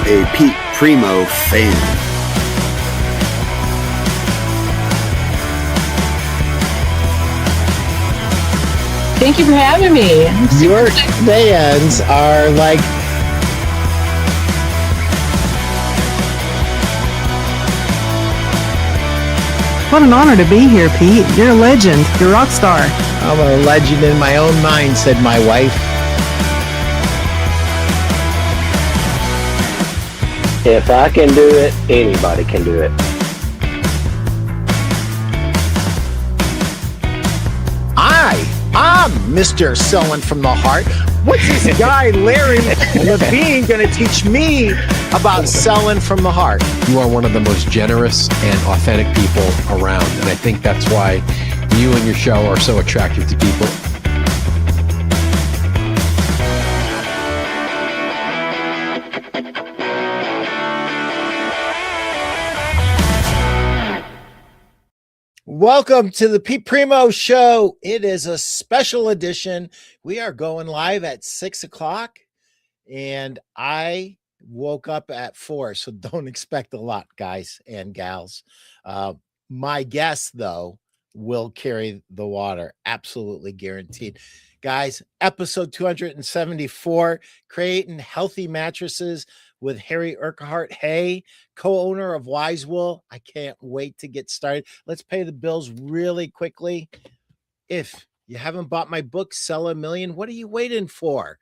a Pete Primeau fan. Thank you for having me. Your fans are like... What an honor to be here, Pete. You're a legend. You're a rock star. I'm a legend in my own mind, said my wife. If I can do it, anybody can do it. I'm Mr. Selling from the Heart. What's this guy, Larry Levine, going to teach me about selling from the heart? You are one of the most generous and authentic people around. And I think that's why you and your show are so attractive to people. Welcome to the Pete Primeau Show. It is a special edition. We are going live at 6 o'clock, and I woke up at 4, so don't expect a lot, guys and gals. My guest, though, will carry the water. Absolutely guaranteed. Guys, episode 274, Creating Healthy Mattresses with Harry Urquhart-Hay, co-owner of Wisewool. I can't wait to get started. Let's pay the bills really quickly. If you haven't bought my book, Sell a Million, what are you waiting for?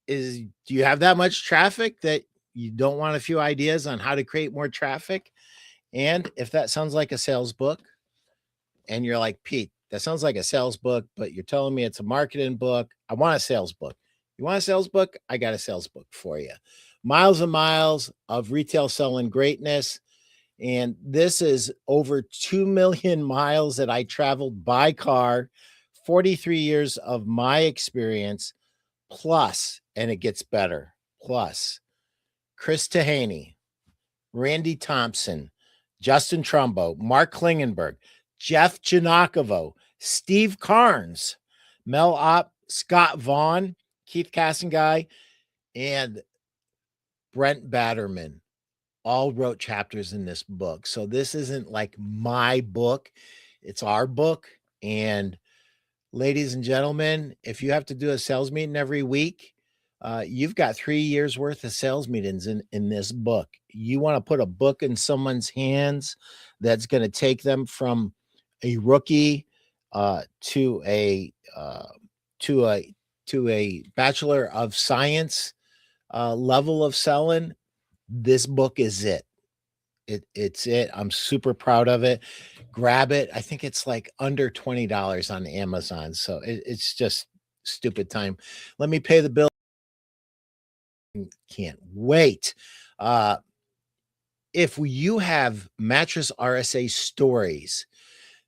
Do you have that much traffic that you don't want a few ideas on how to create more traffic? And if that sounds like a sales book, and you're like, Pete, that sounds like a sales book, but you're telling me it's a marketing book. I want a sales book. You want a sales book? I got a sales book for you. Miles and miles of retail selling greatness. And this is over 2 million miles that I traveled by car, 43 years of my experience, plus, and it gets better, plus Chris Tahaney, Randy Thompson, Justin Trumbo, Mark Klingenberg, Jeff Janakovo, Steve Carnes, Mel Opp, Scott Vaughn, Keith Cassinguy, and Brent Batterman all wrote chapters in this book. So this isn't like my book. It's our book. And ladies and gentlemen, if you have to do a sales meeting every week, you've got 3 years worth of sales meetings in this book. You want to put a book in someone's hands that's going to take them from a rookie to a Bachelor of Science level of selling. This book is it. It's it. I'm super proud of it. Grab it. I think it's like under $20 on Amazon. So it's just stupid time. Let me pay the bill. Can't wait. If you have Mattress RSA stories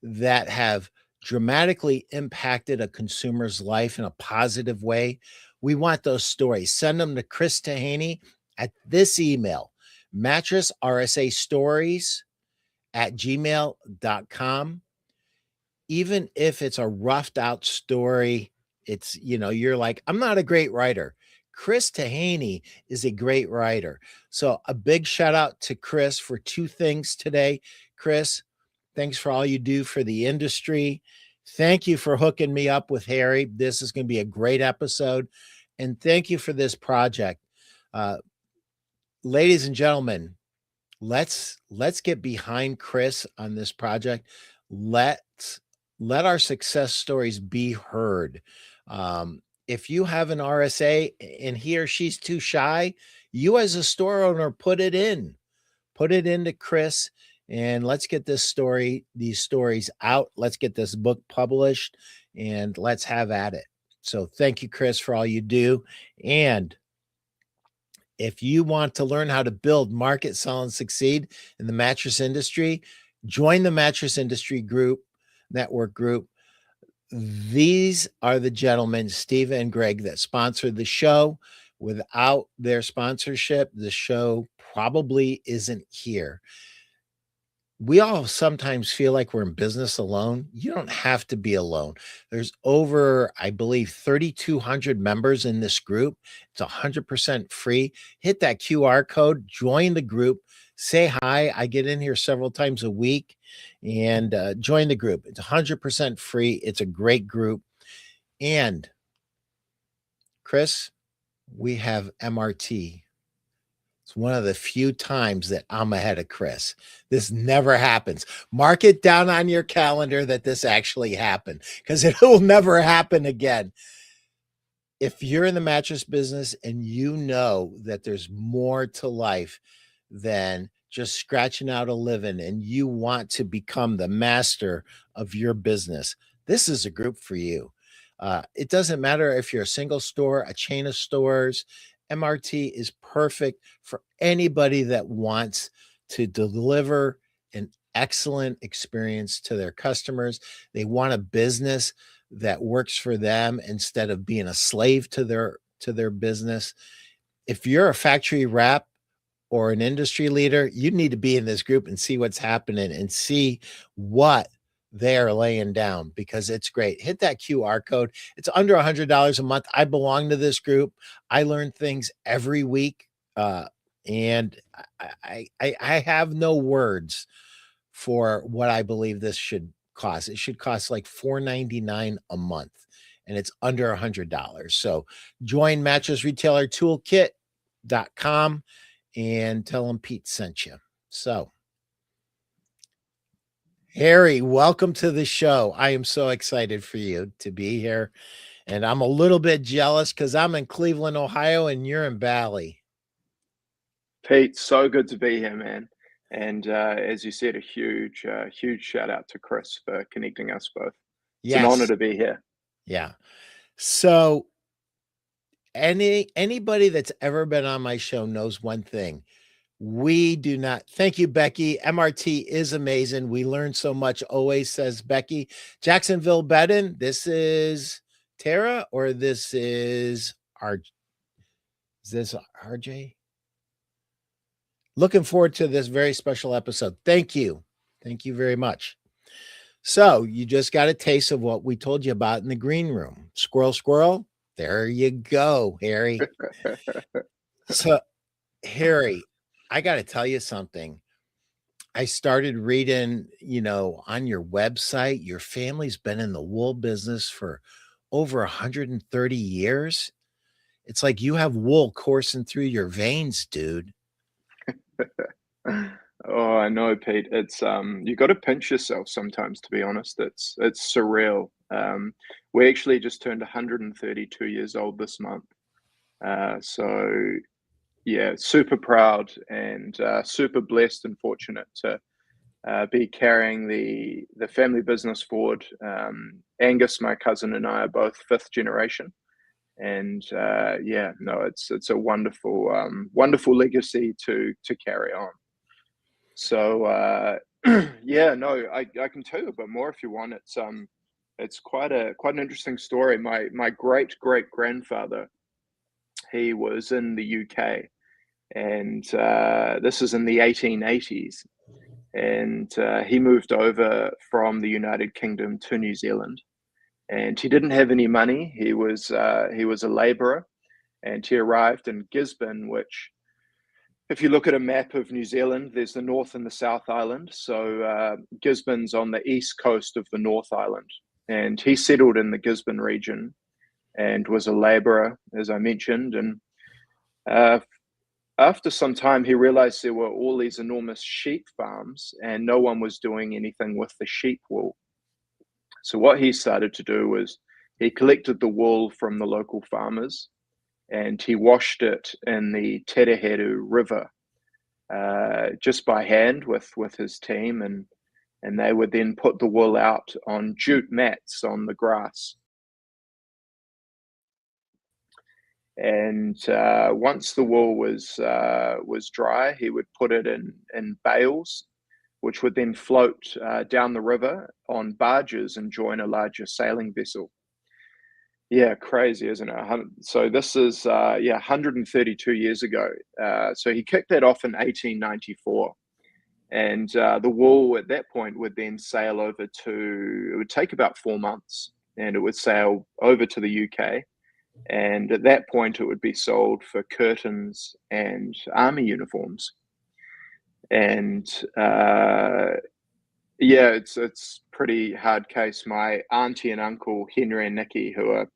that have dramatically impacted a consumer's life in a positive way, we want those stories. Send them to Chris Tahaney at this email, mattressrsastories@gmail.com. Even if it's a roughed out story, it's, you're like, I'm not a great writer. Chris Tahaney is a great writer. So a big shout out to Chris for 2 things today. Chris, thanks for all you do for the industry. Thank you for hooking me up with Harry. This is going to be a great episode. And thank you for this project. Ladies and gentlemen, let's get behind Chris on this project. Let our success stories be heard. If you have an RSA and he or she's too shy, you as a store owner, put it into Chris, and let's get these stories out. Let's get this book published, and let's have at it. So thank you, Chris, for all you do. And if you want to learn how to build, market, sell, and succeed in the mattress industry, join the Mattress Industry Network group. These are the gentlemen, Steve and Greg, that sponsored the show. Without their sponsorship, the show probably isn't here. we all sometimes feel like we're in business alone. You don't have to be alone. There's over, I believe, 3,200 members in this group. It's 100% free. Hit that QR code, join the group, say hi. I get in here several times a week and join the group. It's 100% free. It's a great group. And Chris, we have MRT. It's one of the few times that I'm ahead of Chris. This never happens. Mark it down on your calendar that this actually happened, because it will never happen again. If you're in the mattress business and you know that there's more to life than just scratching out a living and you want to become the master of your business, this is a group for you. It doesn't matter if you're a single store, a chain of stores. MRT is perfect for anybody that wants to deliver an excellent experience to their customers. They want a business that works for them instead of being a slave to their business. If you're a factory rep or an industry leader, you need to be in this group and see what's happening and see what they're laying down, because it's great. Hit that QR code. It's under $100 a month. I belong to this group. I learn things every week. And I have no words for what I believe this should cost. It should cost like $4.99 a month, and it's under $100. So join mattressretailertoolkit.com and tell them Pete sent you. So Harry, welcome to the show. I am so excited for you to be here. And I'm a little bit jealous because I'm in Cleveland, Ohio, and you're in Bali. Pete, so good to be here, man. And as you said, a huge shout out to Chris for connecting us both. It's an honor to be here. Yeah. So anybody that's ever been on my show knows one thing. We do not. Thank you, Becky. MRT is amazing. We learn so much always, says Becky. Jacksonville Bedden, this is Tara, or this is RJ? Looking forward to this very special episode. Thank you. Thank you very much. So you just got a taste of what we told you about in the green room. Squirrel, squirrel. There you go, Harry. So, Harry, I got to tell you something. I started reading, on your website, your family's been in the wool business for over 130 years. It's like you have wool coursing through your veins, dude. Oh, I know, Pete. It's you got to pinch yourself sometimes, to be honest. It's surreal. We actually just turned 132 years old this month. So yeah, super proud and super blessed and fortunate to be carrying the family business forward. Angus, my cousin, and I are both fifth generation, and it's a wonderful legacy to carry on. So I can tell you a bit more if you want. It's quite an interesting story. My great grandfather, he was in the UK, and this is in the 1880s, and he moved over from the United Kingdom to New Zealand, and he didn't have any money. He was a labourer, and he arrived in Gisborne, which, if you look at a map of New Zealand, there's the North and the South Island. So Gisborne's on the east coast of the North Island, and he settled in the Gisborne region and was a labourer, as I mentioned, and after some time, he realized there were all these enormous sheep farms and no one was doing anything with the sheep wool. So what he started to do was he collected the wool from the local farmers and he washed it in the Tereheru River just by hand with his team, and they would then put the wool out on jute mats on the grass. And once the wool was dry, he would put it in bales, which would then float down the river on barges and join a larger sailing vessel. Yeah, crazy, isn't it? So this is 132 years ago. So he kicked that off in 1894, And the wool at that point would then sail over to, it would take about 4 months, and it would sail over to the UK. And at that point, it would be sold for curtains and army uniforms. And yeah, it's pretty hard case. My auntie and uncle, Henry and Nikki, who are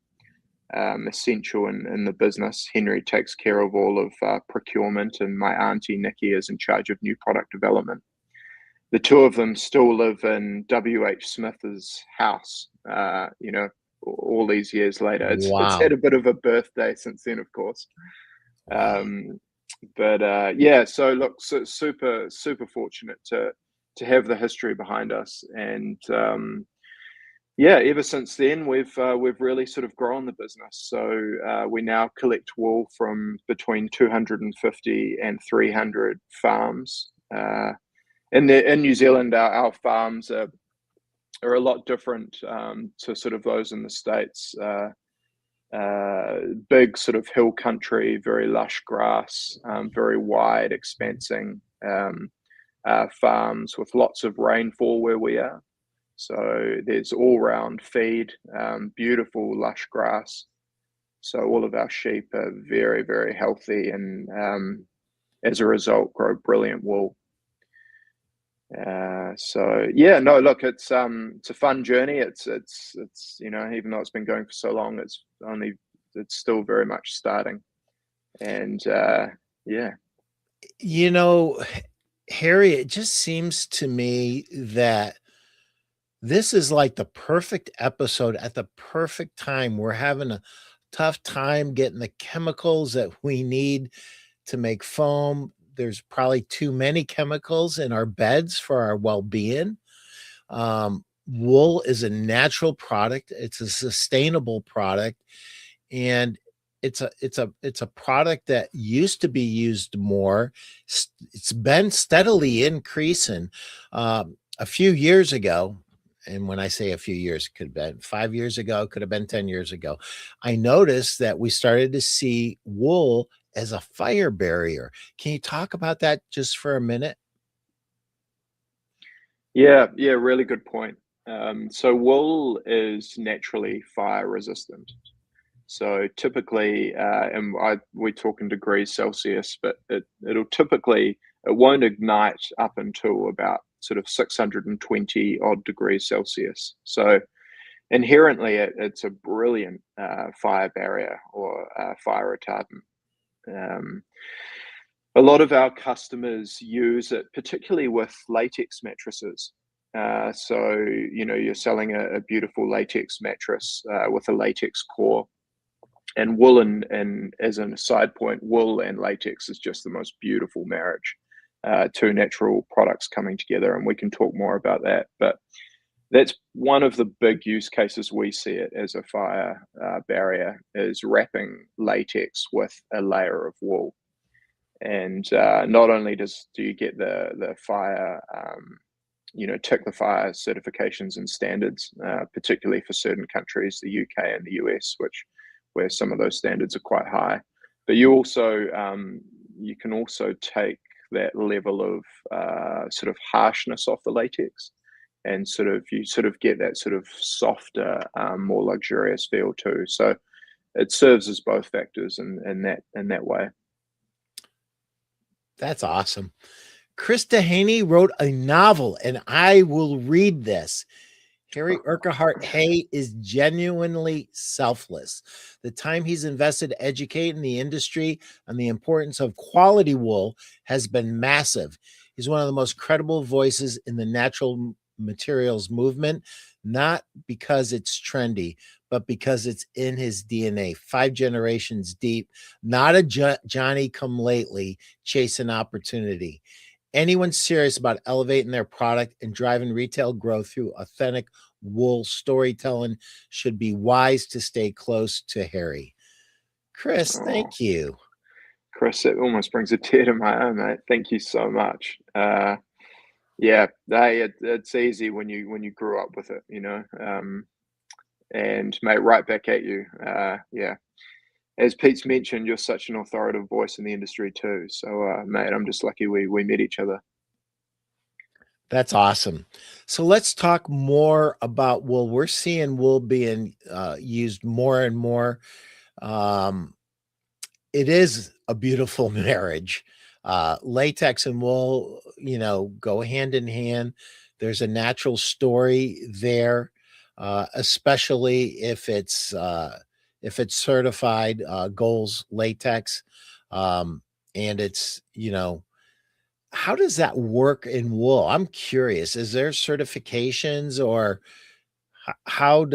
essential in the business. Henry takes care of all of procurement, and my auntie Nikki is in charge of new product development. The two of them still live in W.H. Smith's house, all these years later. It's had a bit of a birthday since then, of course. Yeah, so look, super fortunate to have the history behind us. And yeah, ever since then, we've really sort of grown the business. So we now collect wool from between 250 and 300 farms. In New Zealand, our farms are a lot different to sort of those in the States. Big sort of hill country, very lush grass, very wide, expansing farms with lots of rainfall where we are. So there's all-round feed, beautiful lush grass. So all of our sheep are very, very healthy, and as a result, grow brilliant wool. So yeah, no, look, it's a fun journey. It's even though it's been going for so long, it's still very much starting. And yeah, Harry, it just seems to me that this is like the perfect episode at the perfect time. We're having a tough time getting the chemicals that we need to make foam. There's probably too many chemicals in our beds for our well-being. Wool is a natural product. It's a sustainable product, and it's a product that used to be used more. It's been steadily increasing. A few years ago, and when I say a few years, it could have been 5 years ago, could have been 10 years ago, I noticed that we started to see wool as a fire barrier. Can you talk about that just for a minute? Yeah, really good point. So wool is naturally fire resistant. So typically, and we talk in degrees Celsius, but it won't ignite up until about sort of 620 odd degrees Celsius. So inherently, it's a brilliant fire barrier or fire retardant. A lot of our customers use it, particularly with latex mattresses. So you're selling a beautiful latex mattress with a latex core. And wool and as a side point, wool and latex is just the most beautiful marriage. Two natural products coming together, and we can talk more about that. But that's one of the big use cases we see it as a fire barrier, is wrapping latex with a layer of wool. And not only do you get the fire, tick the fire certifications and standards, particularly for certain countries, the UK and the US, where some of those standards are quite high, but you can also take that level of sort of harshness off the latex, and you get that sort of softer, more luxurious feel too. So it serves as both factors in that way. That's awesome. Krista Haney wrote a novel, and I will read this. Harry Urquhart-Hay is genuinely selfless. The time he's invested educating the industry on the importance of quality wool has been massive. He's one of the most credible voices in the natural materials movement, not because it's trendy, but because it's in his DNA, 5 generations deep, not a Johnny come lately chasing opportunity. Anyone serious about elevating their product and driving retail growth through authentic wool storytelling should be wise to stay close to Harry. Chris, thank you. Chris, it almost brings a tear to my eye, mate. Thank you so much. Yeah, it's easy when you grew up with it, and mate, right back at you. Yeah. As Pete's mentioned, you're such an authoritative voice in the industry too. So, mate, I'm just lucky we met each other. That's awesome. So let's talk more about wool. We're seeing wool being used more and more. Um, it is a beautiful marriage. Latex and wool, go hand in hand. There's a natural story there, especially if it's certified Goals latex, um, and it's how does that work in wool? I'm curious. Is there certifications or how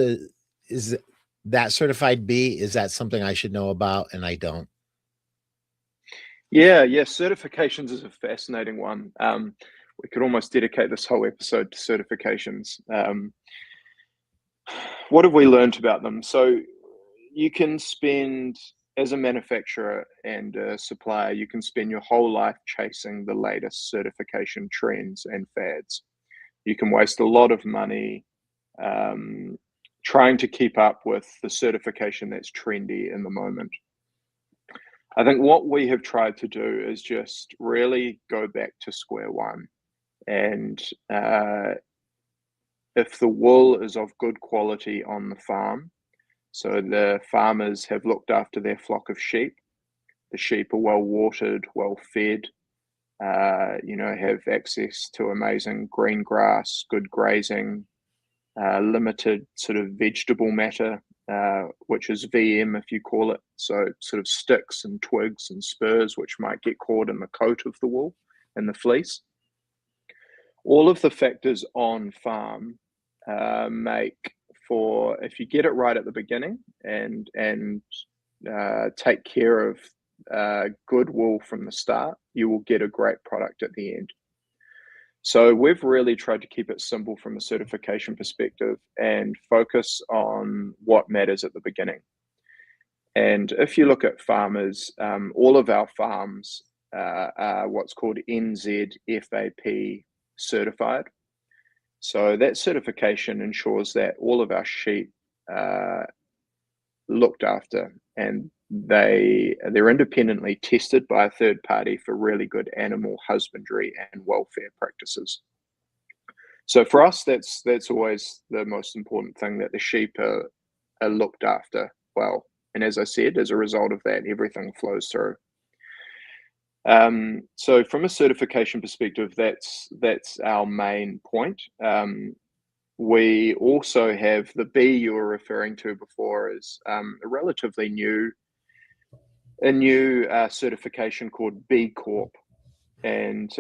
is that certified B? Is that something I should know about and I don't? Yeah, yeah. Certifications is a fascinating one. We could almost dedicate this whole episode to certifications. What have we learned about them? So you can spend, as a manufacturer and a supplier, you can spend your whole life chasing the latest certification trends and fads. You can waste a lot of money trying to keep up with the certification that's trendy in the moment. I think what we have tried to do is just really go back to square one. And if the wool is of good quality on the farm, so the farmers have looked after their flock of sheep, the sheep are well watered, well fed, have access to amazing green grass, good grazing, limited sort of vegetable matter, which is VM if you call it. So sort of sticks and twigs and spurs, which might get caught in the coat of the wool and the fleece. All of the factors on farm make for, if you get it right at the beginning and take care of good wool from the start, you will get a great product at the end. So we've really tried to keep it simple from a certification perspective and focus on what matters at the beginning. And if you look at farmers, all of our farms are what's called NZFAP certified. So that certification ensures that all of our sheep are looked after, and they're independently tested by a third party for really good animal husbandry and welfare practices. So for us, that's always the most important thing, that the sheep are looked after well. And as I said, as a result of that, everything flows through. So from a certification perspective, that's our main point. We also have the B you were referring to before is a relatively new certification called B Corp. And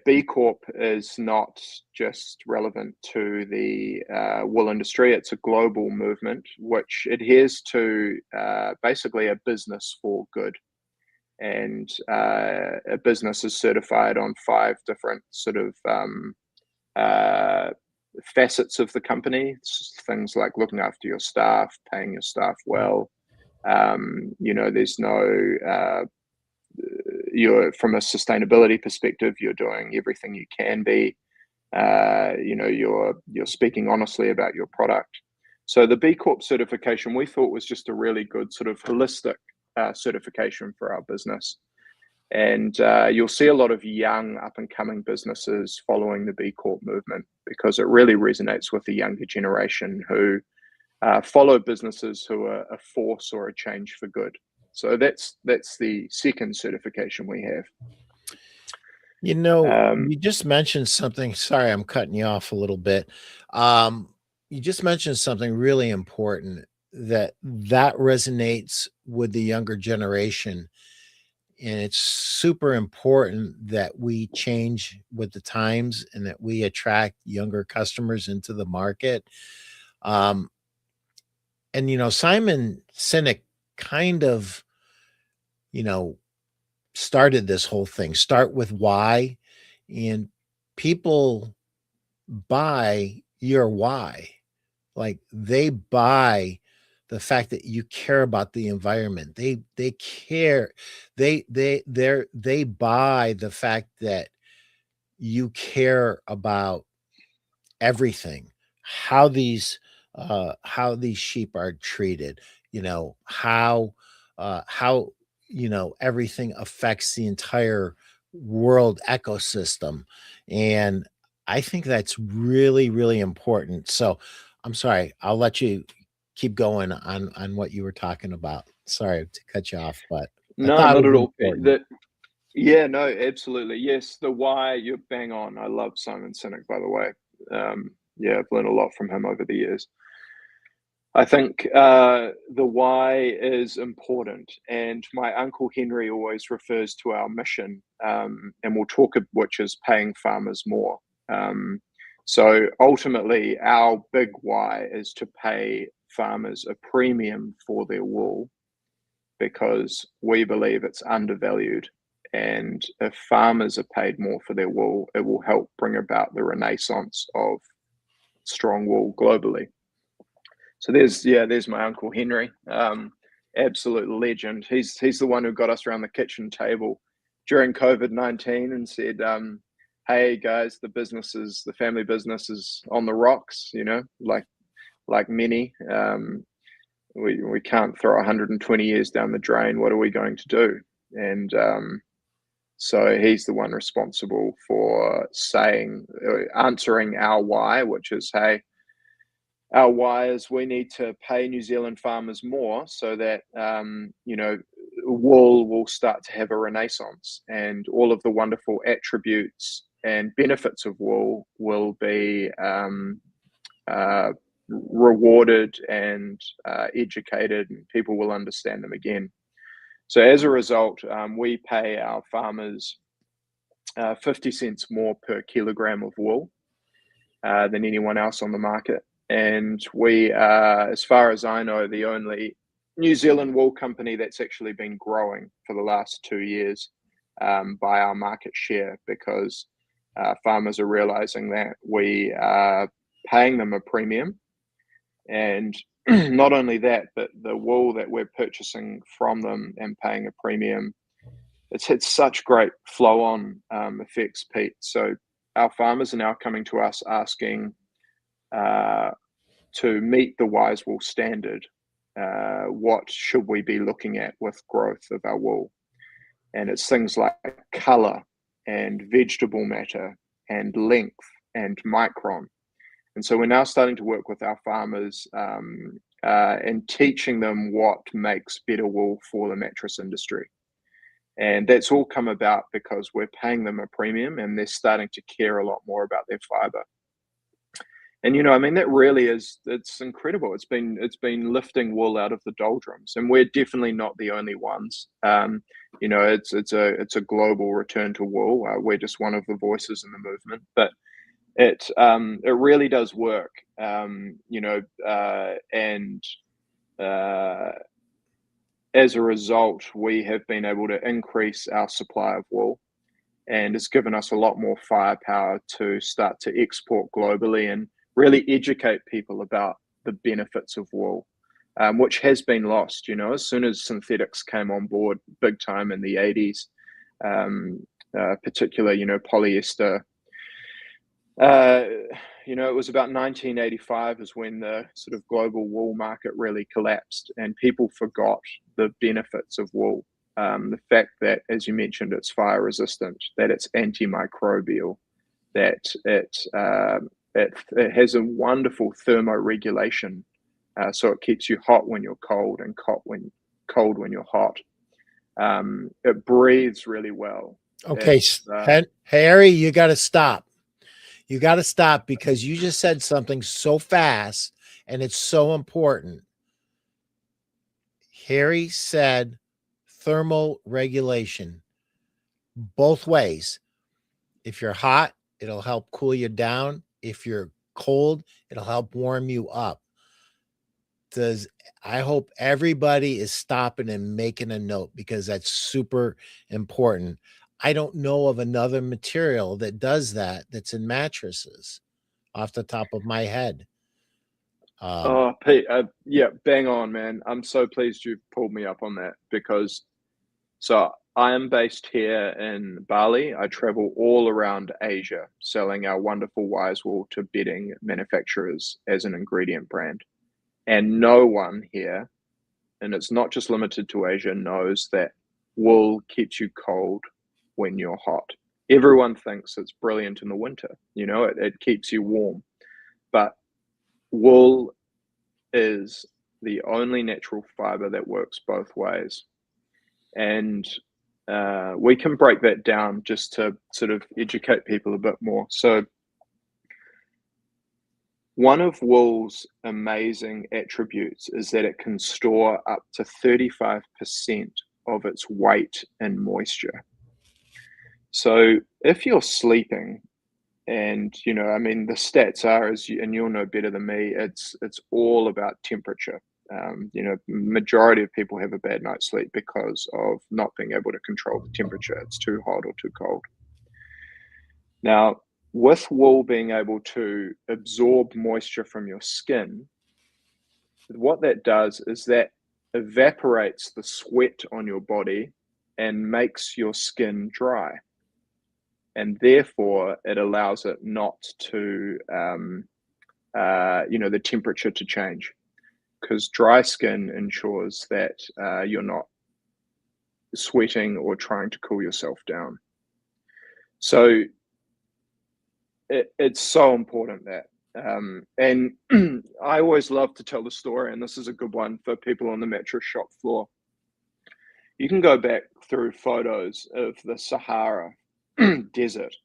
B Corp is not just relevant to the wool industry. It's a global movement which adheres to basically a business for good. And a business is certified on 5 different sort of facets of the company. It's things like looking after your staff, paying your staff well. There's no you're, from a sustainability perspective, you're doing everything you can be. You're speaking honestly about your product. So the B Corp certification we thought was just a really good sort of holistic certification for our business. And you'll see a lot of young up and coming businesses following the B Corp movement because it really resonates with the younger generation who follow businesses who are a force or a change for good. So that's the second certification we have. You just mentioned something. Sorry, I'm cutting you off a little bit. You just mentioned something really important that resonates with the younger generation. And it's super important that we change with the times and that we attract younger customers into the market. And Simon Sinek kind of, started this whole thing. Start with why, and people buy your why. Like they buy the fact that you care about the environment. They care. They buy the fact that you care about everything, how these sheep are treated, how everything affects the entire world ecosystem. And I think that's really, really important. So I'm sorry, I'll let you keep going on what you were talking about. Sorry to cut you off, but I No, thought it not was at all. important. Yeah, no, absolutely. Yes, the why, you're bang on. I love Simon Sinek, by the way. Yeah, I've learned a lot from him over the years. I think the why is important, and my uncle Henry always refers to our mission, and we'll talk which is paying farmers more. Um, so ultimately, our big why is to pay farmers a premium for their wool because we believe it's undervalued. And if farmers are paid more for their wool, it will help bring about the renaissance of strong wool globally. So there's my uncle Henry, absolute legend. He's the one who got us around the kitchen table during COVID-19 and said, "Hey guys, the family business is on the rocks. You know, like many, we can't throw 120 years down the drain. What are we going to do?" And so he's the one responsible for answering our why, which is, hey, our why is we need to pay New Zealand farmers more so that wool will start to have a renaissance, and all of the wonderful attributes and benefits of wool will be rewarded and educated, and people will understand them again. So as a result, we pay our farmers 50 cents more per kilogram of wool than anyone else on the market. And we are, as far as I know, the only New Zealand wool company that's actually been growing for the last 2 years by our market share, because farmers are realizing that we are paying them a premium. And not only that, but the wool that we're purchasing from them and paying a premium, it's had such great flow-on effects, Pete. So our farmers are now coming to us asking to meet the Wisewool standard. What should we be looking at with growth of our wool? And it's things like color and vegetable matter and length and micron. And so we're now starting to work with our farmers and teaching them what makes better wool for the mattress industry. And that's all come about because we're paying them a premium and they're starting to care a lot more about their fiber. And that really it's incredible. It's been lifting wool out of the doldrums, and we're definitely not the only ones. It's a global return to wool. We're just one of the voices in the movement, but it really does work. As a result, we have been able to increase our supply of wool, and it's given us a lot more firepower to start to export globally and really educate people about the benefits of wool, which has been lost. As soon as synthetics came on board big time in the 80s, particularly, polyester. It was about 1985 is when the sort of global wool market really collapsed, and people forgot the benefits of wool. The fact that, as you mentioned, it's fire resistant, that it's antimicrobial, that it has a wonderful thermoregulation, so it keeps you hot when you're cold and cold when you're hot. It breathes really well. Okay, Harry, you got to stop. You got to stop because you just said something so fast and it's so important. Harry said thermal regulation both ways. If you're hot, it'll help cool you down. If you're cold, it'll help warm you up. I hope everybody is stopping and making a note because that's super important. I don't know of another material that does that's in mattresses off the top of my head. Pete, yeah, bang on, man. I'm so pleased you pulled me up on that because I am based here in Bali. I travel all around Asia selling our wonderful Wisewool to bedding manufacturers as an ingredient brand. And no one here, and it's not just limited to Asia, knows that wool keeps you cold when you're hot. everyone thinks it's brilliant in the winter. You know, it keeps you warm, but wool is the only natural fiber that works both ways. And we can break that down just to sort of educate people a bit more. So one of wool's amazing attributes is that it can store up to 35% of its weight in moisture. So if you're sleeping, and I mean, the stats are, and you'll know better than me, it's all about temperature. Majority of people have a bad night's sleep because of not being able to control the temperature. It's too hot or too cold. Now, with wool being able to absorb moisture from your skin, what that does is that evaporates the sweat on your body and makes your skin dry. And therefore, it allows it not to, the temperature to change, because dry skin ensures that you're not sweating or trying to cool yourself down. So it's so important that, and I always love to tell the story, and this is a good one for people on the mattress shop floor. You can go back through photos of the Sahara desert,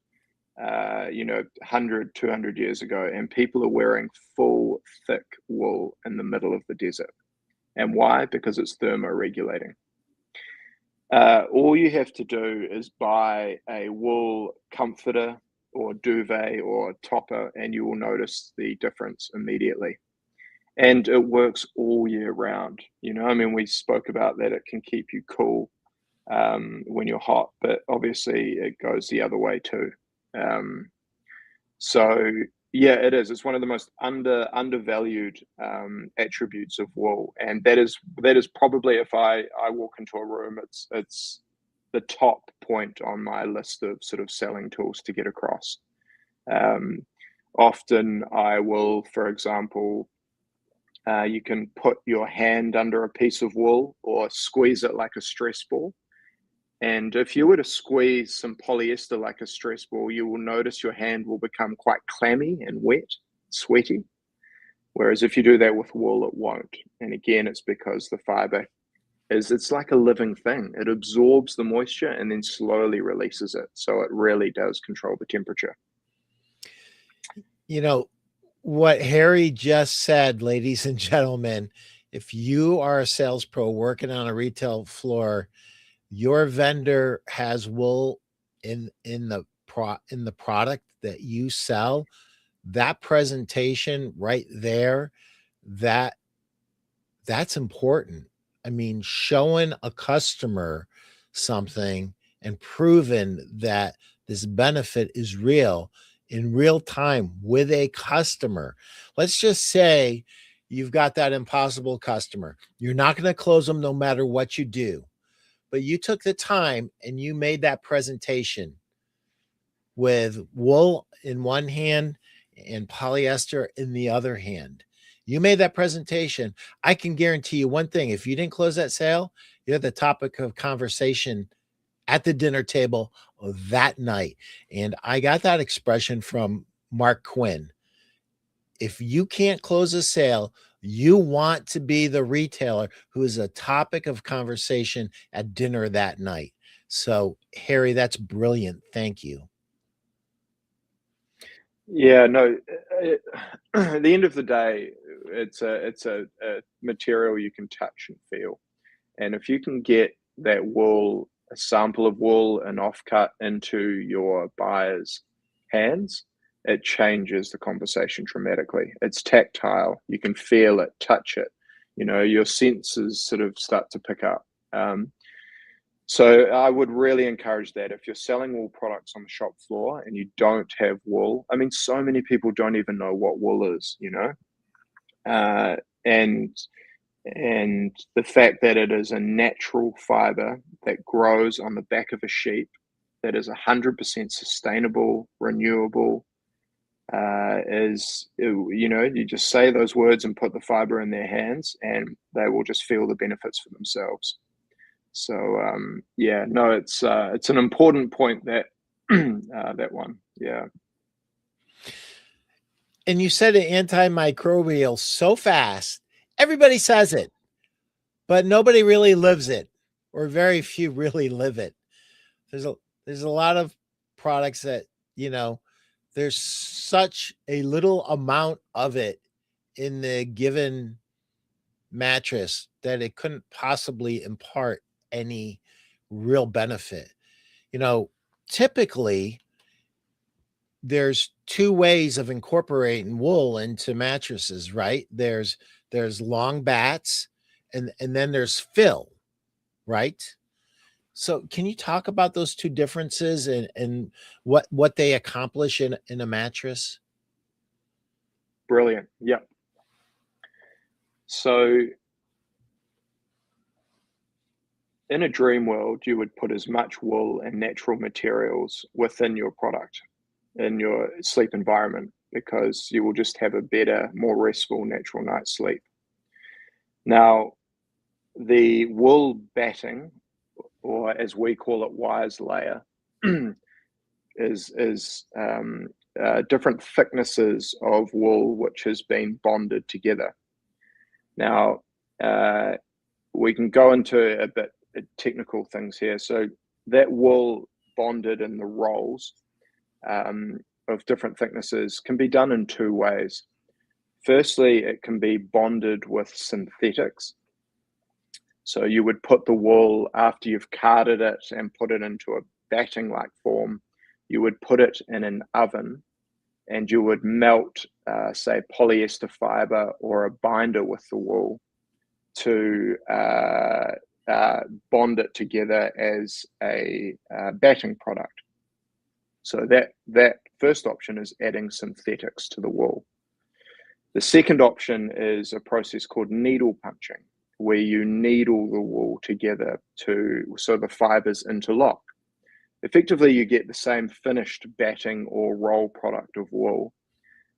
100, 200 years ago, and people are wearing full, thick wool in the middle of the desert. And why? Because it's thermoregulating. All you have to do is buy a wool comforter or duvet or topper, and you will notice the difference immediately. And it works all year round. We spoke about that it can keep you cool when you're hot, but obviously it goes the other way too. So yeah, it is. It's one of the most undervalued attributes of wool, and that is probably, if I walk into a room, it's the top point on my list of sort of selling tools to get across. Often I will, for example, you can put your hand under a piece of wool or squeeze it like a stress ball. And if you were to squeeze some polyester like a stress ball, you will notice your hand will become quite clammy and wet, sweaty. Whereas if you do that with wool, it won't. And again, it's because the fiber it's like a living thing. It absorbs the moisture and then slowly releases it. So it really does control the temperature. What Harry just said, ladies and gentlemen, if you are a sales pro working on a retail floor, your vendor has wool in the product that you sell, that presentation right there, that's important. I mean, showing a customer something and proving that this benefit is real in real time with a customer. Let's just say you've got that impossible customer. You're not going to close them no matter what you do. But you took the time and you made that presentation with wool in one hand and polyester in the other hand. You made that presentation. I can guarantee you one thing. If you didn't close that sale, you're the topic of conversation at the dinner table that night. And I got that expression from Mark Quinn. If you can't close a sale, you want to be the retailer who is a topic of conversation at dinner that night. So, Harry, that's brilliant. Thank you. Yeah, no, at the end of the day, it's a material you can touch and feel. And if you can get that wool, a sample of wool, an offcut into your buyer's hands, it changes the conversation dramatically. It's tactile. You can feel it, touch it. Your senses sort of start to pick up. So I would really encourage that. If you're selling wool products on the shop floor and you don't have wool, I mean, so many people don't even know what wool is, and the fact that it is a natural fiber that grows on the back of a sheep, that is 100% sustainable, renewable, you just say those words and put the fiber in their hands and they will just feel the benefits for themselves. So it's an important point that that one. Yeah. And you said an antimicrobial so fast. Everybody says it, but nobody really lives it, or very few really live it. There's a lot of products that, there's such a little amount of it in the given mattress that it couldn't possibly impart any real benefit. Typically there's two ways of incorporating wool into mattresses, right? There's long bats and then there's fill, right? So can you talk about those two differences and what they accomplish in a mattress? Brilliant. Yep. So in a dream world, you would put as much wool and natural materials within your product, in your sleep environment, because you will just have a better, more restful, natural night's sleep. Now, the wool batting, or as we call it, wise layer, is different thicknesses of wool which has been bonded together. Now, we can go into a bit technical things here. So that wool bonded in the rolls of different thicknesses can be done in two ways. Firstly, it can be bonded with synthetics. So you would put the wool, after you've carded it and put it into a batting-like form, you would put it in an oven and you would melt, say, polyester fiber or a binder with the wool to bond it together as a batting product. So that first option is adding synthetics to the wool. The second option is a process called needle punching, where you needle the wool together so the fibers interlock. Effectively, you get the same finished batting or roll product of wool.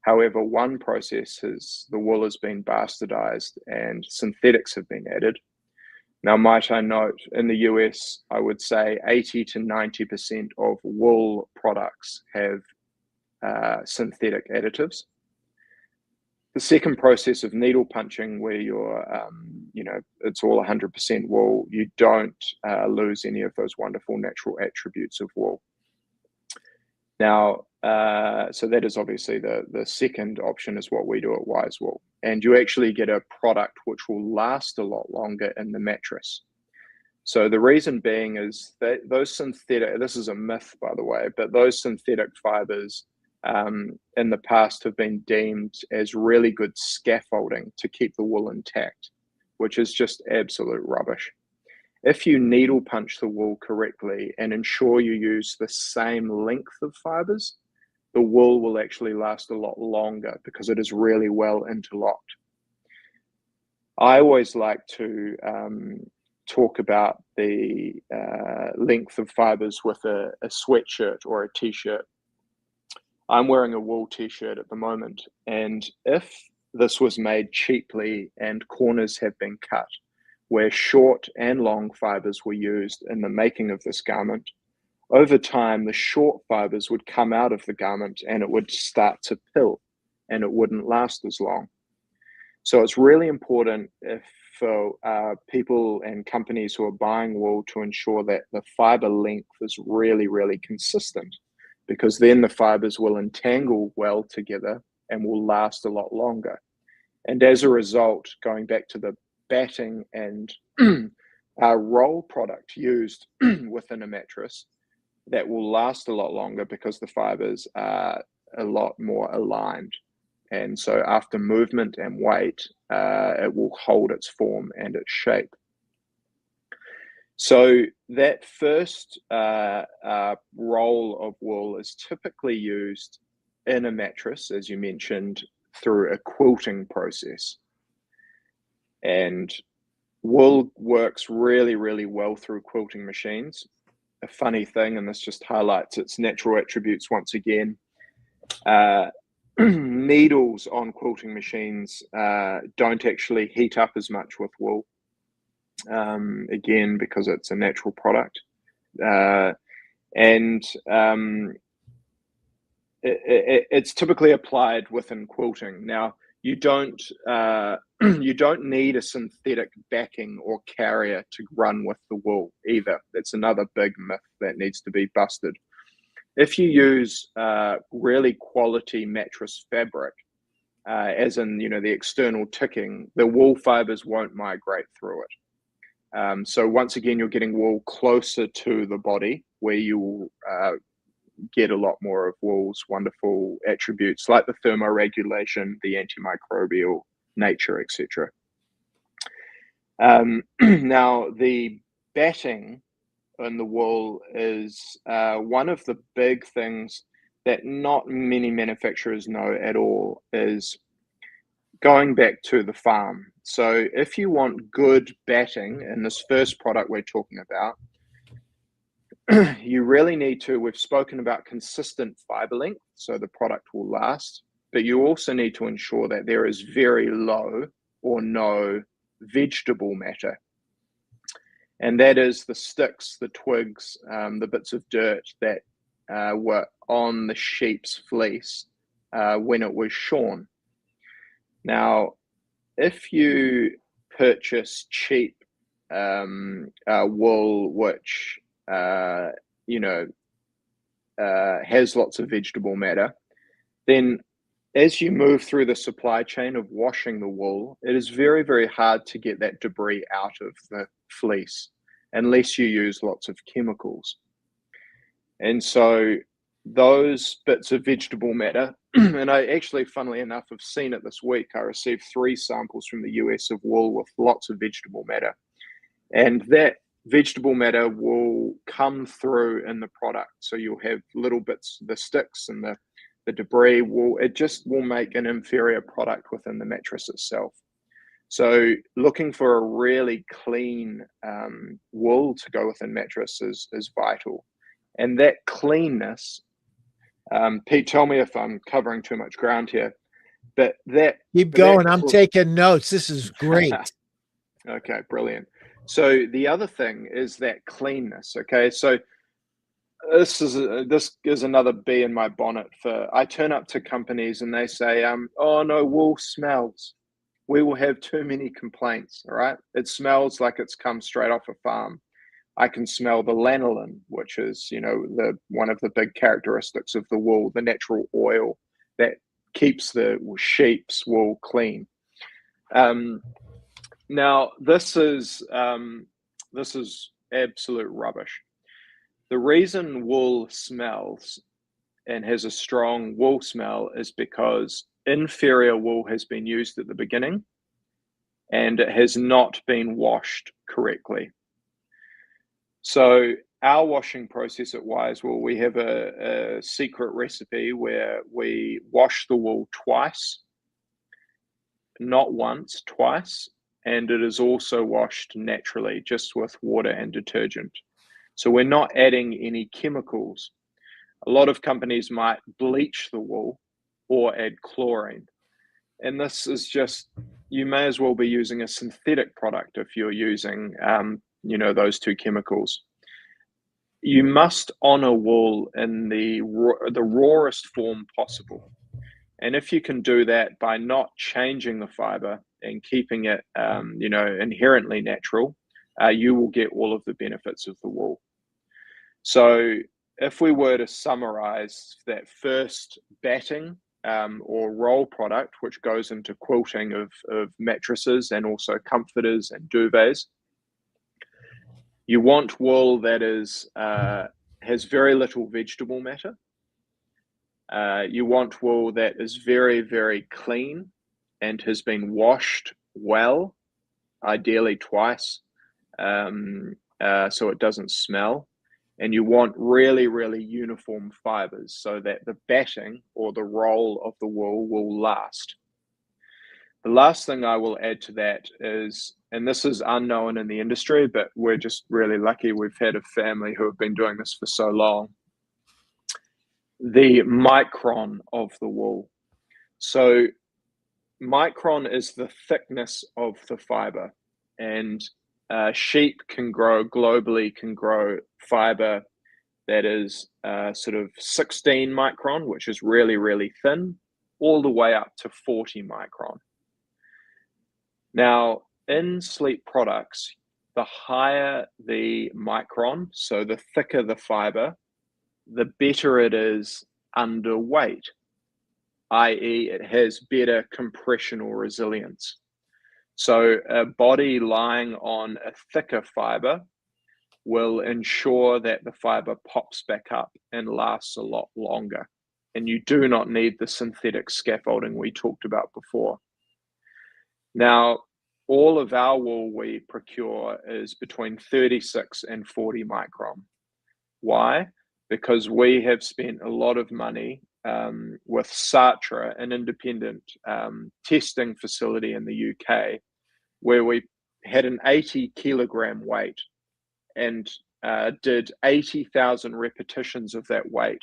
However, one process the wool has been bastardized and synthetics have been added. Now, might I note, in the US, I would say 80 to 90% of wool products have synthetic additives. The second process of needle punching, where you're, it's all 100% wool, you don't lose any of those wonderful natural attributes of wool. Now, so that is obviously the second option is what we do at Wisewool. And you actually get a product which will last a lot longer in the mattress. So the reason being is that those synthetic, this is a myth, by the way, but those synthetic fibers in the past have been deemed as really good scaffolding to keep the wool intact, which is just absolute rubbish. If you needle punch the wool correctly and ensure you use the same length of fibers, the wool will actually last a lot longer because it is really well interlocked. I always like to talk about the length of fibers with a sweatshirt or a t-shirt. I'm wearing a wool t-shirt at the moment, and if this was made cheaply and corners have been cut, where short and long fibers were used in the making of this garment, over time, the short fibers would come out of the garment and it would start to pill and it wouldn't last as long. So it's really important for people and companies who are buying wool to ensure that the fiber length is really, really consistent, because then the fibers will entangle well together and will last a lot longer. And as a result, going back to the batting and roll product used within a mattress, that will last a lot longer because the fibers are a lot more aligned. And so after movement and weight, it will hold its form and its shape. So that first roll of wool is typically used in a mattress, as you mentioned, through a quilting process. And wool works really, really well through quilting machines. A funny thing, and this just highlights its natural attributes once again, needles on quilting machines don't actually heat up as much with wool, again, because it's a natural product. and it's typically applied within quilting. Now, you don't you don't need a synthetic backing or carrier to run with the wool either. That's another big myth that needs to be busted. If you use really quality mattress fabric, as in, you know, the external ticking, the wool fibers won't migrate through it. So once again, you're getting wool closer to the body, where you will get a lot more of wool's wonderful attributes like the thermoregulation, the antimicrobial nature, etc. Now, the batting in the wool is one of the big things that not many manufacturers know at all, is going back to the farm. So if you want good batting in this first product we're talking about, you really need to, we've spoken about consistent fiber length, so the product will last, but you also need to ensure that there is very low or no vegetable matter. And that is the sticks, the twigs, the bits of dirt that were on the sheep's fleece when it was shorn. Now, if you purchase cheap wool, which has lots of vegetable matter, then as you move through the supply chain of washing the wool, it is very, very hard to get that debris out of the fleece unless you use lots of chemicals. And so those bits of vegetable matter, and I actually, funnily enough, have seen it this week. I received 3 samples from the US of wool with lots of vegetable matter. And that vegetable matter will come through in the product. So you'll have little bits, the sticks and the debris it just will make an inferior product within the mattress itself. So looking for a really clean wool to go within mattress is vital. And that cleanness, Pete, tell me if I'm covering too much ground here, but keep going. I'm taking notes. This is great. Okay, brilliant. So the other thing is that cleanness. Okay, so this is another bee in my bonnet. I turn up to companies and they say, oh no, wool smells. We will have too many complaints. All right, it smells like it's come straight off a farm. I can smell the lanolin, which is, one of the big characteristics of the wool, the natural oil that keeps the sheep's wool clean. Now, this is absolute rubbish. The reason wool smells and has a strong wool smell is because inferior wool has been used at the beginning and it has not been washed correctly. So our washing process at Wisewool, we have a secret recipe where we wash the wool twice, not once, twice, and it is also washed naturally, just with water and detergent. So we're not adding any chemicals. A lot of companies might bleach the wool or add chlorine. And this is just, you may as well be using a synthetic product if you're using, those 2 chemicals. You must honor wool in the rawest form possible. And if you can do that by not changing the fiber and keeping it, inherently natural, you will get all of the benefits of the wool. So if we were to summarize that first batting or roll product, which goes into quilting of mattresses and also comforters and duvets, you want wool that has very little vegetable matter. You want wool that is very, very clean and has been washed well, ideally twice, so it doesn't smell. And you want really, really uniform fibers so that the batting or the roll of the wool will last. The last thing I will add to that is, and this is unknown in the industry, but we're just really lucky we've had a family who have been doing this for so long, the micron of the wool. So micron is the thickness of the fiber, and sheep globally can grow fiber that is sort of 16 micron, which is really, really thin, all the way up to 40 micron. Now, in sleep products, the higher the micron, so the thicker the fiber, the better it is under weight, i.e. it has better compressional resilience. So a body lying on a thicker fiber will ensure that the fiber pops back up and lasts a lot longer. And you do not need the synthetic scaffolding we talked about before. Now, all of our wool we procure is between 36 and 40 micron. Why? Because we have spent a lot of money with Satra, an independent testing facility in the UK, where we had an 80 kilogram weight and did 80,000 repetitions of that weight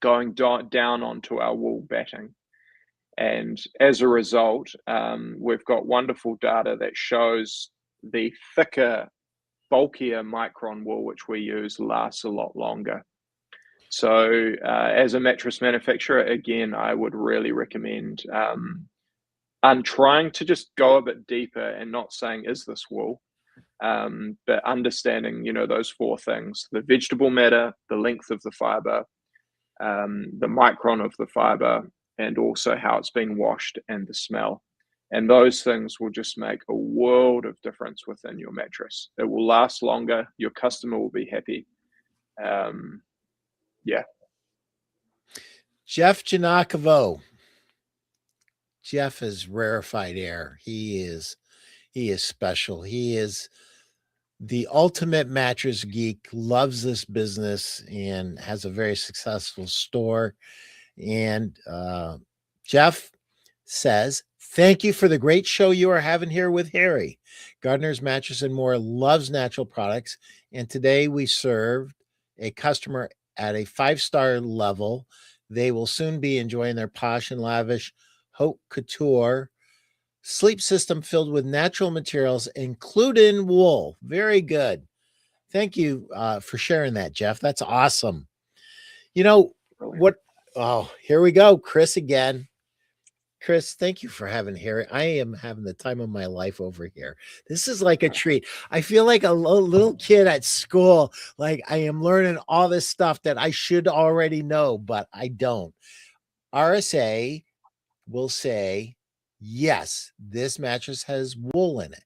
going down onto our wool batting. And as a result, we've got wonderful data that shows the thicker, bulkier micron wool, which we use, lasts a lot longer. So as a mattress manufacturer, again, I would really recommend trying to just go a bit deeper and not saying, is this wool? But understanding, those four things: the vegetable matter, the length of the fiber, the micron of the fiber, and also how it's been washed and the smell. And those things will just make a world of difference within your mattress. It will last longer. Your customer will be happy. Yeah. Jeff Janakovo. Jeff is rarefied air. He is special. He is the ultimate mattress geek, loves this business, and has a very successful store. And Jeff says, thank you for the great show you are having here with Harry. Gardner's Mattress and More loves natural products. And today we served a customer at a 5-star level. They will soon be enjoying their posh and lavish haute couture sleep system filled with natural materials, including wool. Very good. Thank you for sharing that, Jeff. That's awesome. What? Oh, here we go. Chris again. Chris, thank you for having Harry. I am having the time of my life over here. This is like a treat. I feel like a little kid at school. Like I am learning all this stuff that I should already know, but I don't. RSA will say, yes, this mattress has wool in it.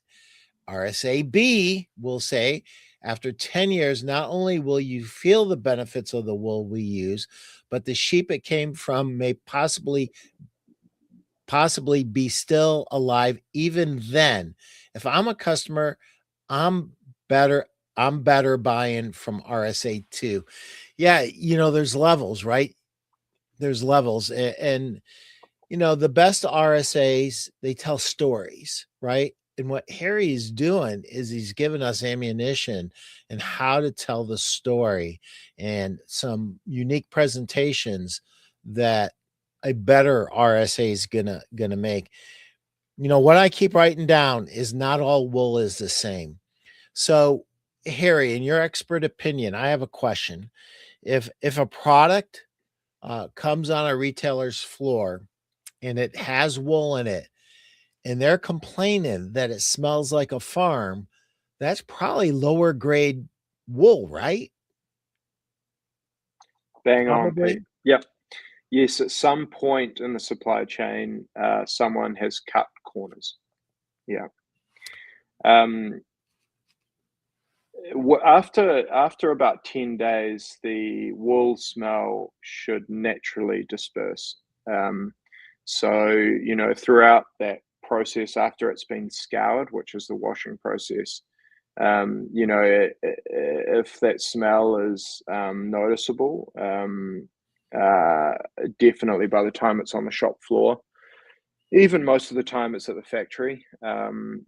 RSAB will say, after 10 years, not only will you feel the benefits of the wool we use, but the sheep it came from may possibly be still alive even then. If I'm a customer, I'm better buying from RSA too. Yeah, there's levels, right? There's levels. And the best RSAs, they tell stories, right? And what Harry is doing is he's giving us ammunition and how to tell the story and some unique presentations that a better RSA is gonna make. What I keep writing down is not all wool is the same. So, Harry, in your expert opinion, I have a question. If a product comes on a retailer's floor and it has wool in it, and they're complaining that it smells like a farm, that's probably lower grade wool, right? Bang on, Pete. Yep. Yes, at some point in the supply chain, someone has cut corners. Yeah. After about 10 days, the wool smell should naturally disperse. So, throughout that process, after it's been scoured, which is the washing process, if that smell is noticeable, definitely by the time it's on the shop floor, even most of the time it's at the factory,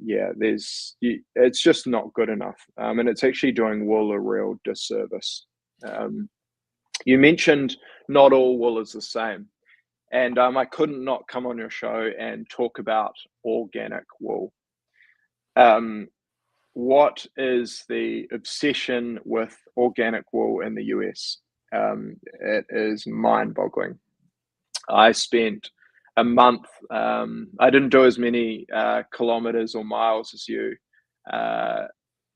it's just not good enough, and it's actually doing wool a real disservice. You mentioned not all wool is the same, and I couldn't not come on your show and talk about organic wool. what is the obsession with organic wool in the US? It is mind-boggling. I spent a month. I didn't do as many kilometers or miles as you,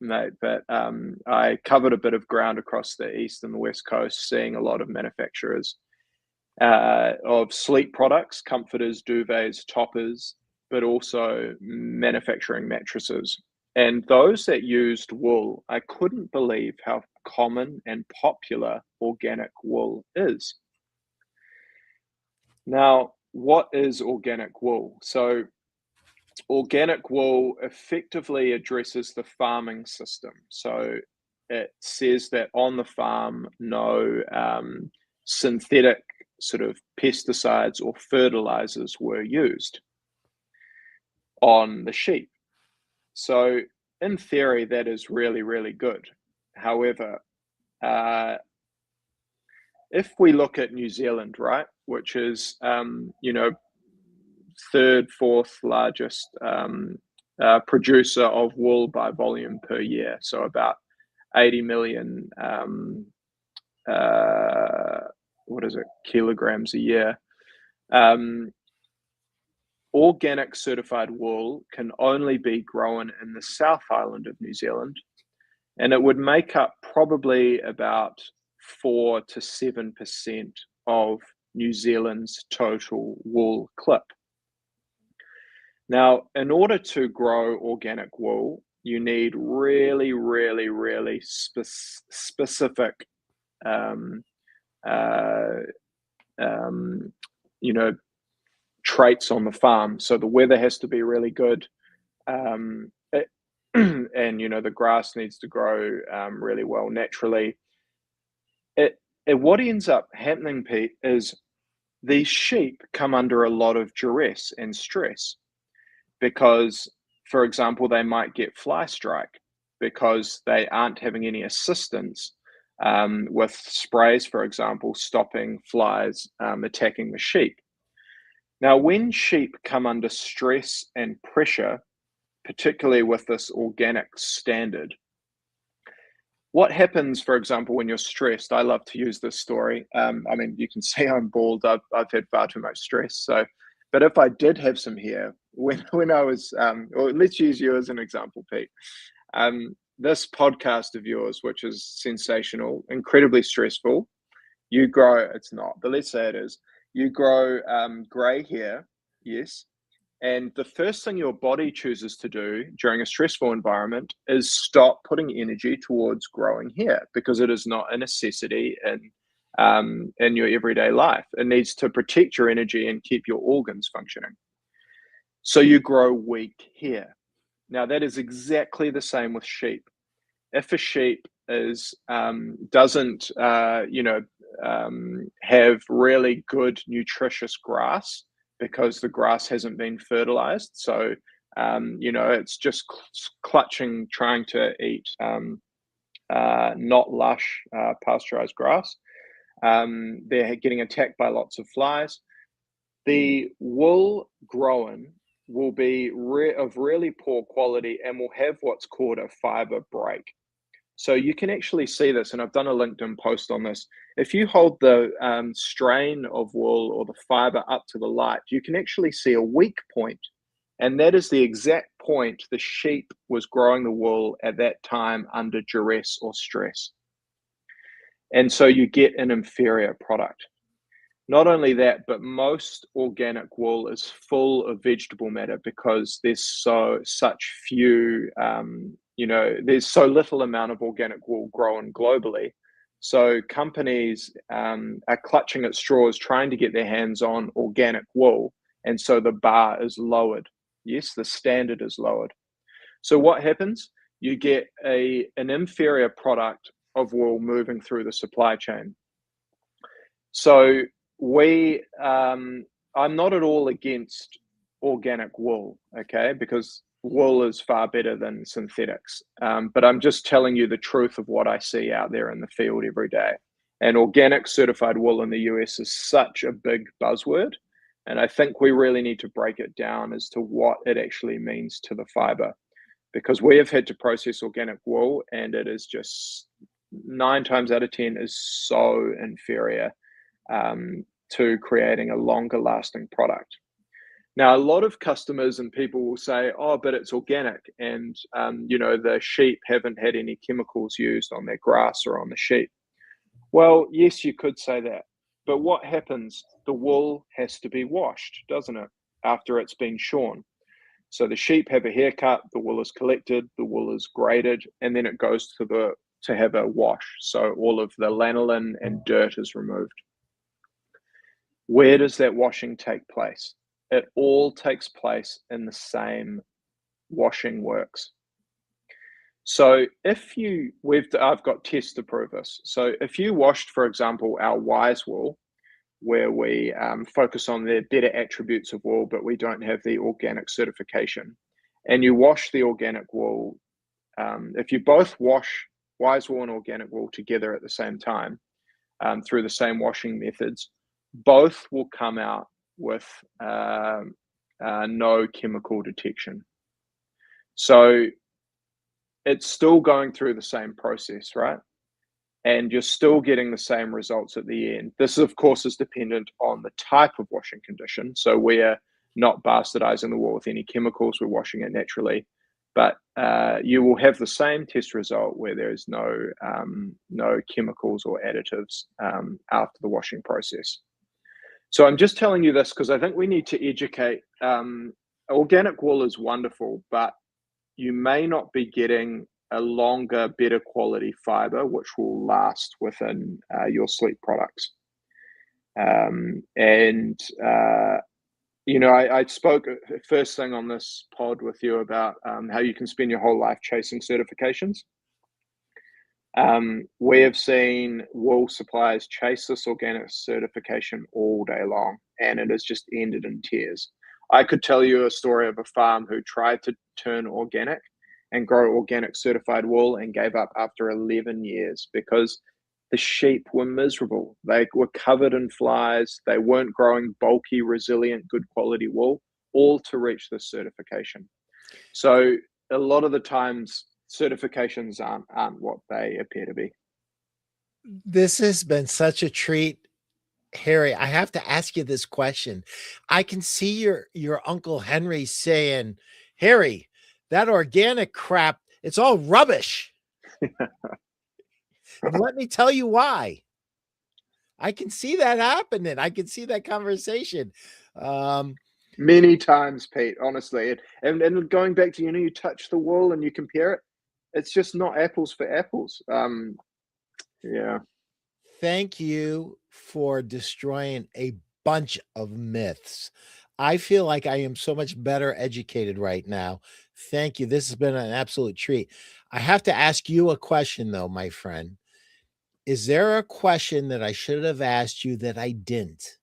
mate, but I covered a bit of ground across the east and the west coast, seeing a lot of manufacturers of sleep products, comforters, duvets, toppers, but also manufacturing mattresses. And those that used wool, I couldn't believe how common and popular organic wool is. Now, what is organic wool? So organic wool effectively addresses the farming system. So it says that on the farm, no synthetic sort of pesticides or fertilizers were used on the sheep. So in theory, that is really, really good. However, if we look at New Zealand, right, which is, third, fourth largest producer of wool by volume per year, so about 80 million kilograms a year. Organic certified wool can only be grown in the South Island of New Zealand, and it would make up probably about 4 to 7% of New Zealand's total wool clip. Now, in order to grow organic wool, you need really, really, really specific, traits on the farm. So the weather has to be really good, and the grass needs to grow really well naturally. What ends up happening, Pete, is these sheep come under a lot of duress and stress because, for example, they might get fly strike because they aren't having any assistance with sprays, for example, stopping flies attacking the sheep. Now, when sheep come under stress and pressure, particularly with this organic standard, what happens, for example, when you're stressed? I love to use this story. You can see I'm bald. I've had far too much stress. So, but if I did have some hair, when I was, or let's use you as an example, Pete. This podcast of yours, which is sensational, incredibly stressful. You grow, it's not, but let's say it is. You grow grey hair, yes. And the first thing your body chooses to do during a stressful environment is stop putting energy towards growing hair because it is not a necessity in your everyday life. It needs to protect your energy and keep your organs functioning. So you grow weak hair. Now that is exactly the same with sheep. If a sheep doesn't have really good nutritious grass, because the grass hasn't been fertilized. So, it's just clutching, trying to eat not lush pasteurized grass. They're getting attacked by lots of flies. The wool grown will be of really poor quality and will have what's called a fiber break. So you can actually see this, and I've done a LinkedIn post on this. If you hold the strain of wool or the fiber up to the light, you can actually see a weak point. And that is the exact point the sheep was growing the wool at that time under duress or stress. And so you get an inferior product. Not only that, but most organic wool is full of vegetable matter because there's such few, there's so little amount of organic wool grown globally. So companies are clutching at straws trying to get their hands on organic wool. And so the bar is lowered. Yes, the standard is lowered. So what happens? You get an inferior product of wool moving through the supply chain. So I'm not at all against organic wool, okay, because wool is far better than synthetics. But I'm just telling you the truth of what I see out there in the field every day. And organic certified wool in the US is such a big buzzword. And I think we really need to break it down as to what it actually means to the fiber. because we have had to process organic wool, and it is just 9 times out of 10 is so inferior to creating a longer lasting product. Now, a lot of customers and people will say, oh, but it's organic, and the sheep haven't had any chemicals used on their grass or on the sheep. Well, yes, you could say that, but what happens? The wool has to be washed, doesn't it, after it's been shorn? So the sheep have a haircut, the wool is collected, the wool is graded, and then it goes to have a wash. So all of the lanolin and dirt is removed. Where does that washing take place? It all takes place in the same washing works. So I've got tests to prove this. So if you washed, for example, our Wisewool, where we focus on the better attributes of wool, but we don't have the organic certification, and you wash the organic wool, if you both wash Wisewool and organic wool together at the same time through the same washing methods, both will come out with no chemical detection. So it's still going through the same process, right? And you're still getting the same results at the end. This, of course, is dependent on the type of washing condition. So we're not bastardizing the wool with any chemicals, we're washing it naturally. But you will have the same test result where there is no chemicals or additives after the washing process. So I'm just telling you this because I think we need to educate. Organic wool is wonderful, but you may not be getting a longer, better quality fiber, which will last within your sleep products. I spoke first thing on this pod with you about how you can spend your whole life chasing certifications. We have seen wool suppliers chase this organic certification all day long, and it has just ended in tears. I could tell you a story of a farm who tried to turn organic and grow organic certified wool and gave up after 11 years because the sheep were miserable. They were covered in flies. They weren't growing bulky, resilient, good quality wool, all to reach this certification. So a lot of the times, certifications aren't what they appear to be. This has been such a treat, Harry. I have to ask you this question. I can see your Uncle Henry saying, Harry, that organic crap, it's all rubbish. And let me tell you why. I can see that happening. I can see that conversation. Many times, Pete, honestly. And going back to, you touch the wool and you compare it, it's just not apples for apples. Yeah. Thank you for destroying a bunch of myths. I feel like I am so much better educated right now. Thank you. This has been an absolute treat. I have to ask you a question, though, my friend. Is there a question that I should have asked you that I didn't?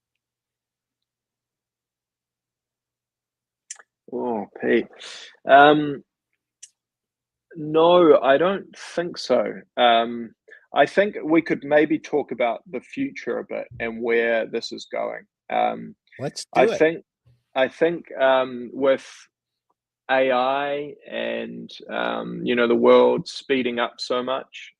Oh, Pete. No, I don't think so. I think we could maybe talk about the future a bit and where this is going. Let's do it. I think with AI and the world speeding up so much,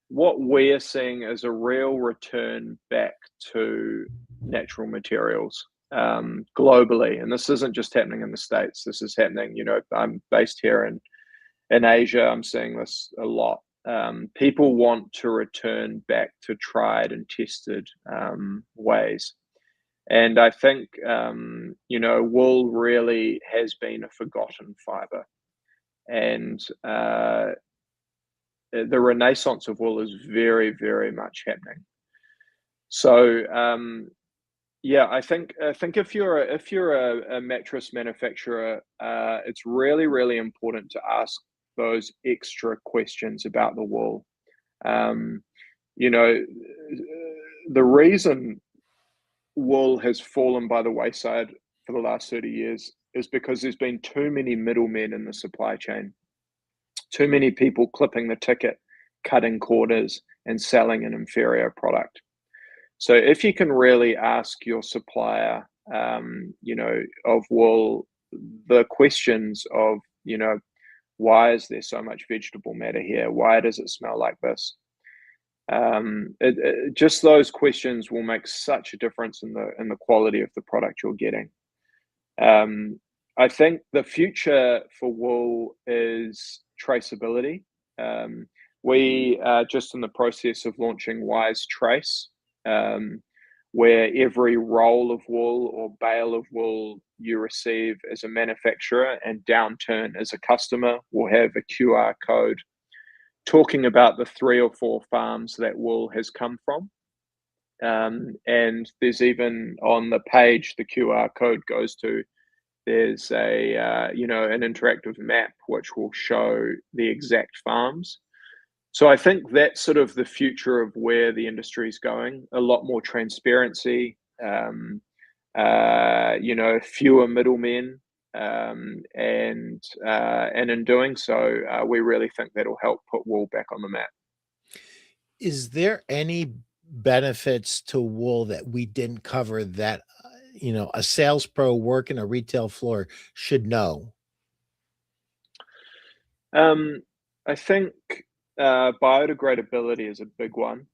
what we're seeing is a real return back to natural materials globally. And this isn't just happening in the States. This is happening, I'm based here in Asia. I'm seeing this a lot. People want to return back to tried and tested ways. And I think, wool really has been a forgotten fiber. And the renaissance of wool is very, very much happening. So, I think if you're a mattress manufacturer, it's really, really important to ask those extra questions about the wool. The reason wool has fallen by the wayside for the last 30 years is because there's been too many middlemen in the supply chain. Too many people clipping the ticket, cutting corners, and selling an inferior product. So if you can really ask your supplier, of wool, the questions of, Why is there so much vegetable matter here? Why does it smell like this? Just those questions will make such a difference in the quality of the product you're getting. I think the future for wool is traceability. We are just in the process of launching Wise Trace, where every roll of wool or bale of wool you receive as a manufacturer and downturn as a customer will have a QR code talking about the 3 or 4 farms that wool has come from. And there's even on the page the QR code goes to, there's a an interactive map which will show the exact farms. So I think that's sort of the future of where the industry is going. A lot more transparency, fewer middlemen, and in doing so, we really think that'll help put wool back on the map. Is there any benefits to wool that we didn't cover that a sales pro working a retail floor should know? I think biodegradability is a big one.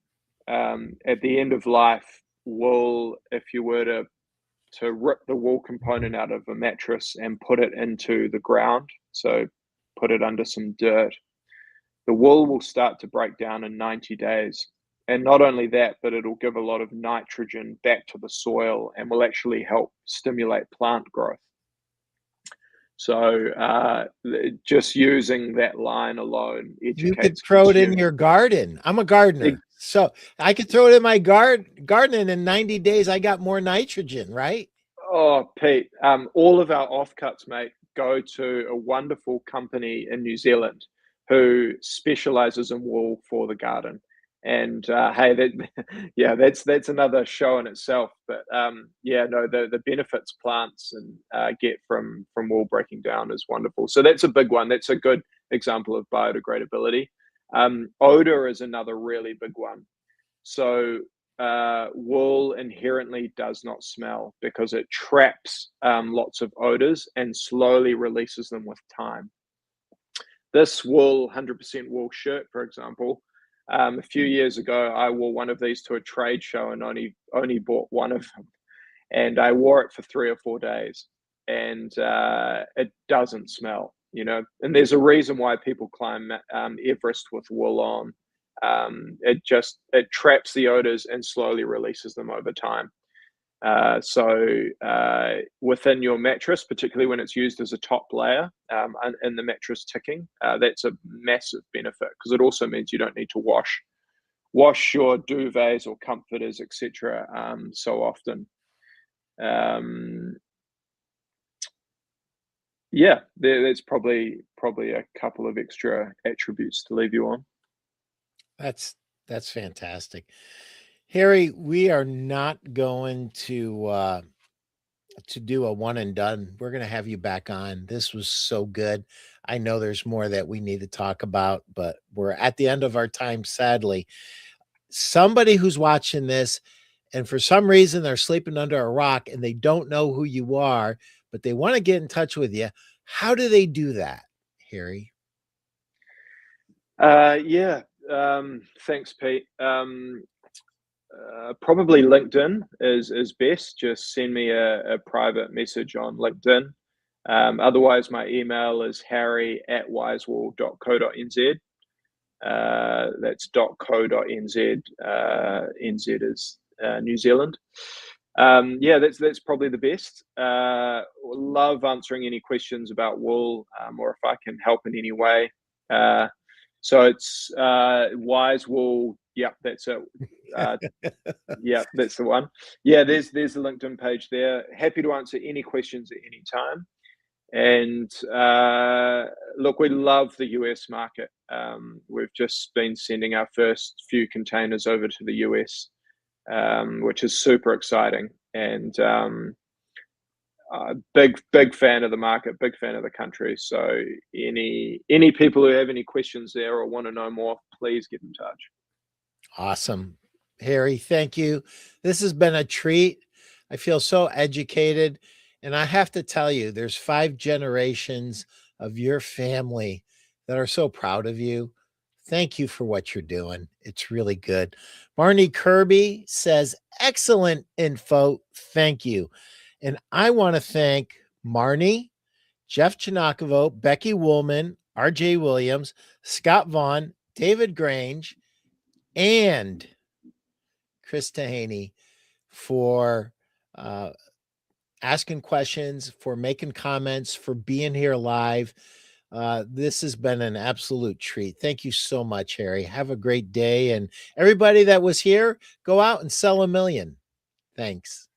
At the end of life, wool, if you were to rip the wool component out of a mattress and put it into the ground, so put it under some dirt, the wool will start to break down in 90 days. And not only that, but it'll give a lot of nitrogen back to the soil and will actually help stimulate plant growth. So just using that line alone educates. You could throw it in your garden. I'm a gardener, so I could throw it in my garden, and in 90 days I got more nitrogen, right? Oh, Pete, all of our offcuts, mate, go to a wonderful company in New Zealand who specializes in wool for the garden. And that's another show in itself. But the benefits plants and get from wool breaking down is wonderful. So that's a big one. That's a good example of biodegradability. Odor is another really big one. So wool inherently does not smell because it traps lots of odors and slowly releases them with time. This wool, 100% wool shirt, for example, a few years ago, I wore one of these to a trade show and only bought one of them. And I wore it for 3 or 4 days, and it doesn't smell, And there's a reason why people climb Everest with wool on. It traps the odors and slowly releases them over time. So within your mattress, particularly when it's used as a top layer in the mattress ticking, that's a massive benefit because it also means you don't need to wash your duvets or comforters, etc. So often. There's probably a couple of extra attributes to leave you on. That's fantastic. Harry, we are not going to do a one and done. We're going to have you back on. This was so good. I know there's more that we need to talk about, but we're at the end of our time, sadly. Somebody who's watching this, and for some reason they're sleeping under a rock and they don't know who you are, but they want to get in touch with you. How do they do that, Harry? Thanks, Pete. Probably LinkedIn is best. Just send me a private message on LinkedIn. Otherwise, my email is harry@wisewool.co.nz. That's .co.nz. NZ is New Zealand. That's probably the best. Love answering any questions about wool, or if I can help in any way. So it's Wisewool. Yep, that's it. That's the one. There's a LinkedIn page there. Happy to answer any questions at any time. And look, we love the US market. We've just been sending our first few containers over to the US, which is super exciting. And big fan of the market, big fan of the country. So any people who have any questions there or want to know more, please get in touch. Awesome. Harry, thank you. This has been a treat. I feel so educated. And I have to tell you, there's 5 generations of your family that are so proud of you. Thank you for what you're doing. It's really good. Marnie Kirby says, excellent info. Thank you. And I want to thank Marnie, Jeff Chinakovo, Becky Woolman, RJ Williams, Scott Vaughn, David Grange, and Chris Tahaney for asking questions, for making comments, for being here live. This has been an absolute treat. Thank you so much, Harry. Have a great day. And everybody that was here, go out and sell 1 million. Thanks.